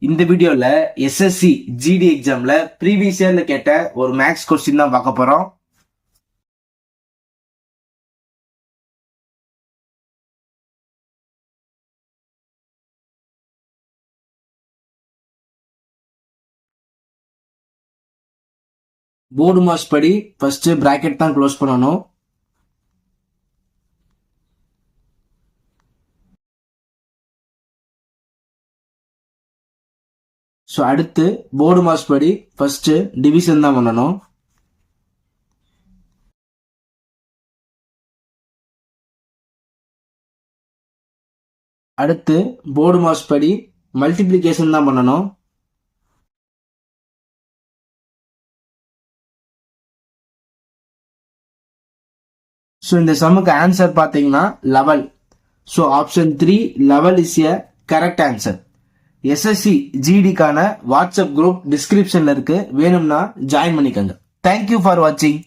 இந்த வீடியோல SSC GD எக்ஸாம்ல ப்ரீவியஸ் இயர்ல கேட்ட ஒரு மேக்ஸ் கொஸ்டின் தான் பார்க்க போறோம். போர்டு மாஸ் படி ஃபர்ஸ்ட் பிராக்கெட் தான் க்ளோஸ் பண்ணணும். ஸோ அடுத்து போர்டு மாஸ் படி ஃபர்ஸ்ட் டிவிஷன் தான் பண்ணணும். அடுத்து போர்டு மாஸ் படி மல்டிப்ளிகேஷன் தான் பண்ணணும். ஸோ இந்த சம்முக்கு ஆன்சர் பார்த்தீங்கன்னா 11. So option 3 11 is a correct answer. SSC ஜிடிக்கான வாட்ஸ்அப் குரூப் டிஸ்கிரிப்ஷன்ல இருக்கு, வேணும்னா ஜாயின் பண்ணிக்கோங்க. தேங்க்யூ ஃபார் வாட்சிங்.